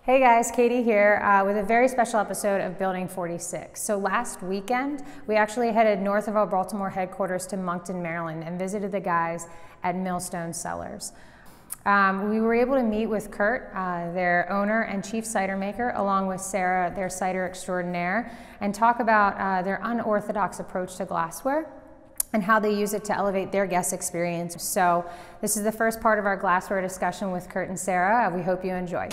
Hey guys, Katie here with a very special episode of Bldg46. So last weekend, we actually headed north of our Baltimore headquarters to Moncton, Maryland and visited the guys at Millstone Cellars. We were able to meet with Kurt, their owner and chief cider maker, along with Sarah, their cider extraordinaire, and talk about their unorthodox approach to glassware and how they use it to elevate their guest experience. So this is the first part of our glassware discussion with Kurt and Sarah. We hope you enjoy.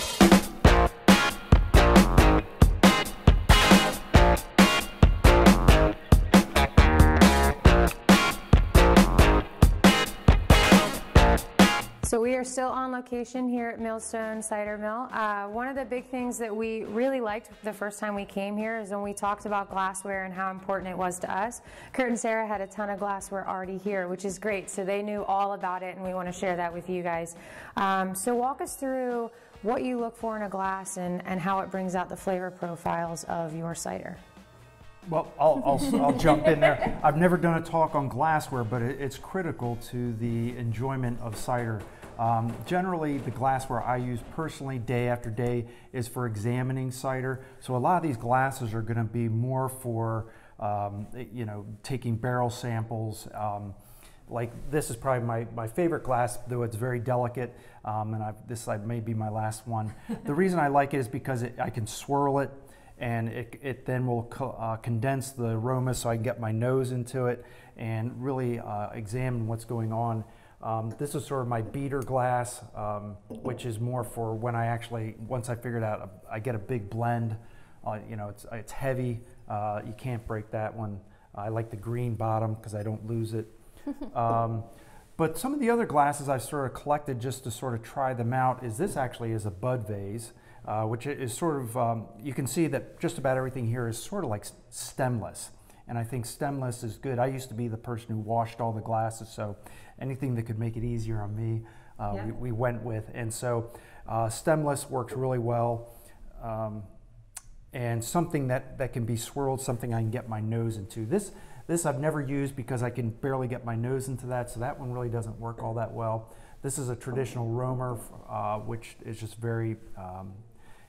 So we are still on location here at Millstone Cider Mill. One of the big things that we really liked the first time we came here is when we talked about glassware and how important it was to us. Kurt and Sarah had a ton of glassware already here, which is great. So they knew all about it and we want to share that with you guys. So walk us through what you look for in a glass and how it brings out the flavor profiles of your cider. Well, I'll jump in there. I've never done a talk on glassware, but it's critical to the enjoyment of cider. Generally, the glassware I use personally day after day is for examining cider. So a lot of these glasses are going to be more for, taking barrel samples. Like this is probably my favorite glass, though it's very delicate, and this may be my last one. The reason I like it is because I can swirl it, and it then will condense the aroma so I can get my nose into it and really examine what's going on. This is sort of my beater glass, which is more for when once I figured out, I get a big blend. It's heavy. You can't break that one. I like the green bottom because I don't lose it. But some of the other glasses I've sort of collected just to sort of try them out this actually is a bud vase, which is sort of, you can see that just about everything here is sort of like stemless. And I think stemless is good. I used to be the person who washed all the glasses, so anything that could make it easier on me, we went with. And so stemless works really well. And something that can be swirled, something I can get my nose into. This I've never used because I can barely get my nose into that, so that one really doesn't work all that well. This is a traditional roamer, which is just very,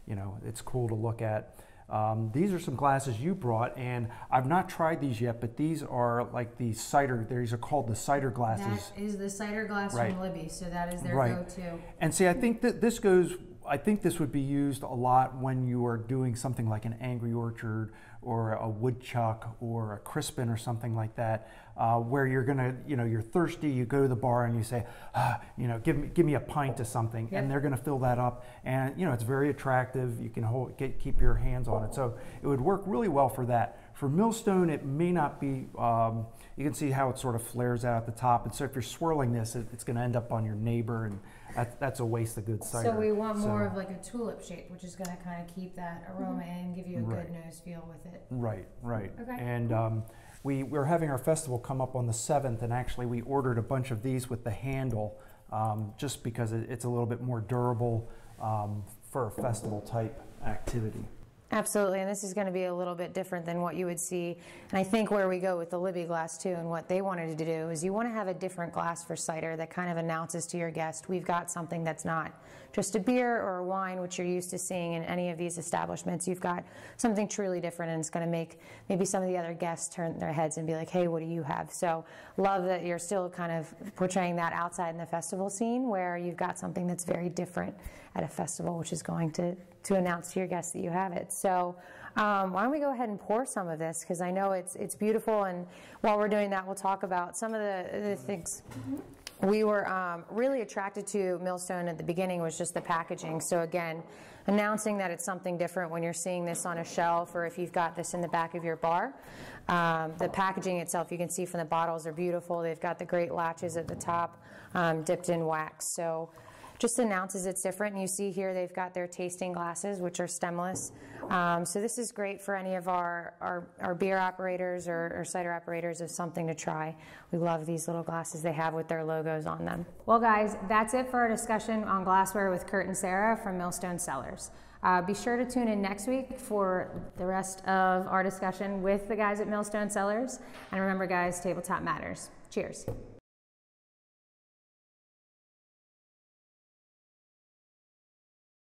it's cool to look at. These are some glasses you brought, and I've not tried these yet, but these are like the cider, these are called the cider glasses. That is the cider glass from Libby, so that is their go-to. And see, I think that this would be used a lot when you are doing something like an Angry Orchard or a woodchuck or a crispin or something like that, where you're gonna, you're thirsty, you go to the bar and you say, give me a pint of something, and they're gonna fill that up, and it's very attractive. You can keep your hands on it, so it would work really well for that. For Millstone, it may not be. You can see how it sort of flares out at the top, and so if you're swirling this, it's going to end up on your neighbor, and that's a waste of good cider. So we want more of like a tulip shape, which is going to kind of keep that aroma in, give you a good nose feel with it. Right. Okay. And we're having our festival come up on the 7th, and actually we ordered a bunch of these with the handle, just because it's a little bit more durable for a festival type activity. Absolutely, and this is going to be a little bit different than what you would see. And I think where we go with the Libby glass too, and what they wanted to do is you want to have a different glass for cider that kind of announces to your guest, we've got something that's not just a beer or a wine, which you're used to seeing in any of these establishments. You've got something truly different, and it's going to make maybe some of the other guests turn their heads and be like, hey, what do you have? So love that you're still kind of portraying that outside in the festival scene, where you've got something that's very different at a festival, which is going to announce to your guests that you have it. So why don't we go ahead and pour some of this, because I know it's beautiful, and while we're doing that, we'll talk about some of the things. We were really attracted to Millstone at the beginning was just the packaging. So again, announcing that it's something different when you're seeing this on a shelf, or if you've got this in the back of your bar. The packaging itself, you can see from the bottles, are beautiful. They've got the great latches at the top, dipped in wax. So just announces it's different. And you see here they've got their tasting glasses, which are stemless. So this is great for any of our beer operators or cider operators as something to try. We love these little glasses they have with their logos on them. Well guys, that's it for our discussion on glassware with Kurt and Sarah from Millstone Cellars. Be sure to tune in next week for the rest of our discussion with the guys at Millstone Cellars. And remember guys, tabletop matters. Cheers.